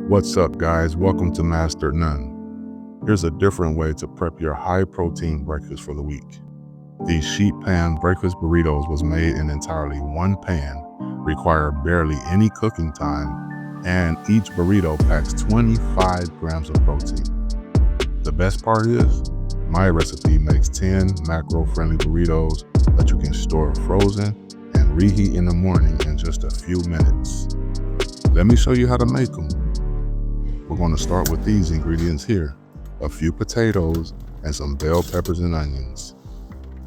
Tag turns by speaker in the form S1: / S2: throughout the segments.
S1: What's up, guys? Welcome to Master None. Here's a different way to prep your high-protein breakfast for the week. These sheet pan breakfast burritos was made in entirely one pan, require barely any cooking time, and each burrito packs 25 grams of protein. The best part is, my recipe makes 10 macro-friendly burritos that you can store frozen and reheat in the morning in just a few minutes. Let me show you how to make them. We're going to start with these ingredients here: a few potatoes and some bell peppers and onions.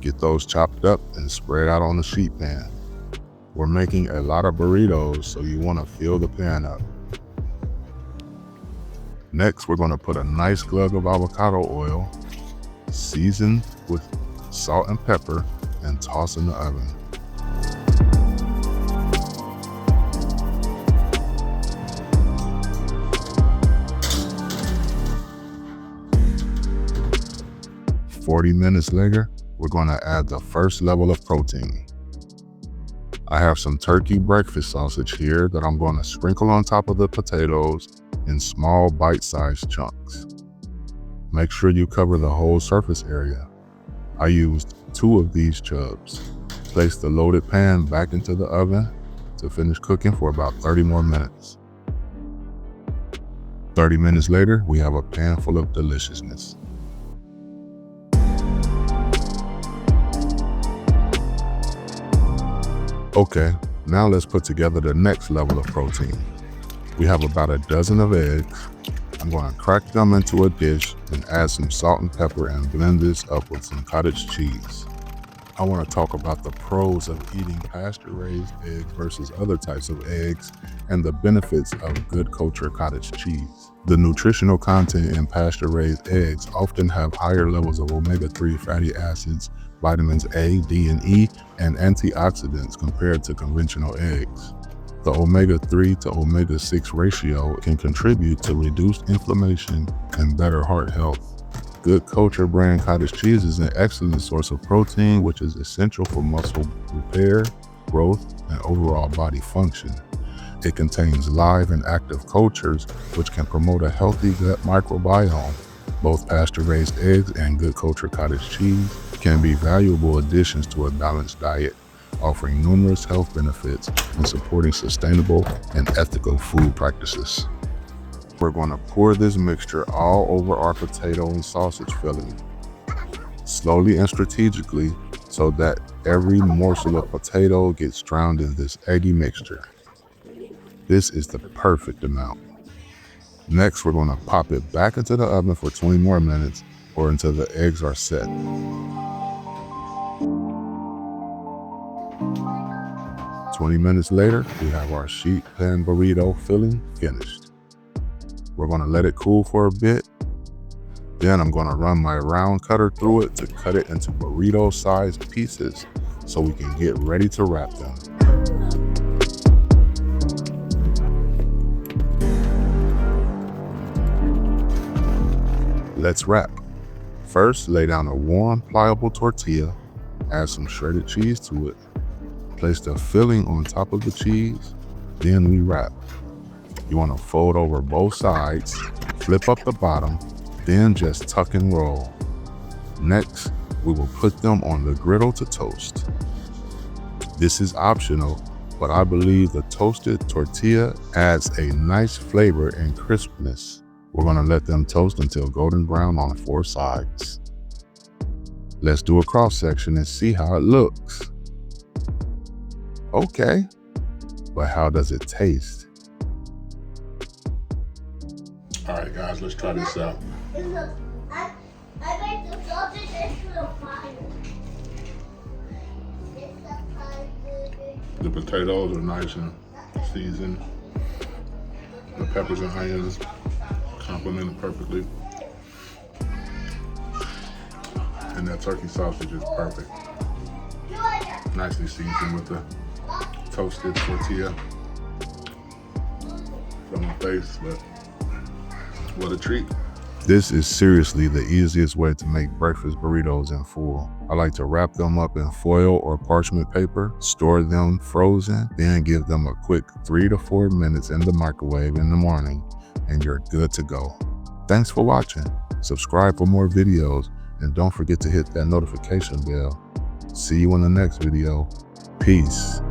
S1: Get those chopped up and spread out on the sheet pan. We're making a lot of burritos, so you want to fill the pan up. Next, we're going to put a nice glug of avocado oil, seasoned with salt and pepper, and toss in the oven. "40 minutes later, we're going to add the first level of protein. I have some turkey breakfast sausage here that I'm going to sprinkle on top of the potatoes in small bite-sized chunks. Make sure you cover the whole surface area. I used 2 of these chubs. Place the loaded pan back into the oven to finish cooking for about 30 more minutes. 30 minutes later, we have a pan full of deliciousness. Okay, now let's put together the next level of protein. We have about a dozen of eggs. I'm going to crack them into a dish and add some salt and pepper and blend this up with some cottage cheese. I want to talk about the pros of eating pasture-raised eggs versus other types of eggs and the benefits of good culture cottage cheese. The nutritional content in pasture-raised eggs often have higher levels of omega-3 fatty acids, vitamins A, D, and E, and antioxidants compared to conventional eggs. The omega-3 to omega-6 ratio can contribute to reduced inflammation and better heart health. Good Culture brand cottage cheese is an excellent source of protein, which is essential for muscle repair, growth, and overall body function. It contains live and active cultures, which can promote a healthy gut microbiome. Both pasture-raised eggs and Good Culture cottage cheese can be valuable additions to a balanced diet, offering numerous health benefits and supporting sustainable and ethical food practices. We're going to pour this mixture all over our potato and sausage filling, slowly and strategically, so that every morsel of potato gets drowned in this eggy mixture. This is the perfect amount. Next, we're going to pop it back into the oven for 20 more minutes or until the eggs are set. 20 minutes later, we have our sheet pan burrito filling finished. We're going to let it cool for a bit. Then I'm going to run my round cutter through it to cut it into burrito-sized pieces so we can get ready to wrap them. Let's wrap. First, lay down a warm, pliable tortilla, add some shredded cheese to it. Place the filling on top of the cheese, then we wrap. You want to fold over both sides, flip up the bottom, then just tuck and roll. Next, we will put them on the griddle to toast. This is optional, but I believe the toasted tortilla adds a nice flavor and crispness. We're going to let them toast until golden brown on 4 sides. Let's do a cross section and see how it looks. Okay, but how does it taste?
S2: All right, guys, let's try this out.
S3: I made the sausage into the fire.
S2: The potatoes are nice and seasoned. The peppers and onions complement it perfectly. And that turkey sausage is perfect. Nicely seasoned with the toasted tortilla. It's on my face, but what a treat.
S1: This is seriously the easiest way to make breakfast burritos in full. I like to wrap them up in foil or parchment paper, store them frozen, then give them a quick 3 to 4 minutes in the microwave in the morning and you're good to go. Thanks for watching. Subscribe for more videos and don't forget to hit that notification bell. See you in the next video. Peace.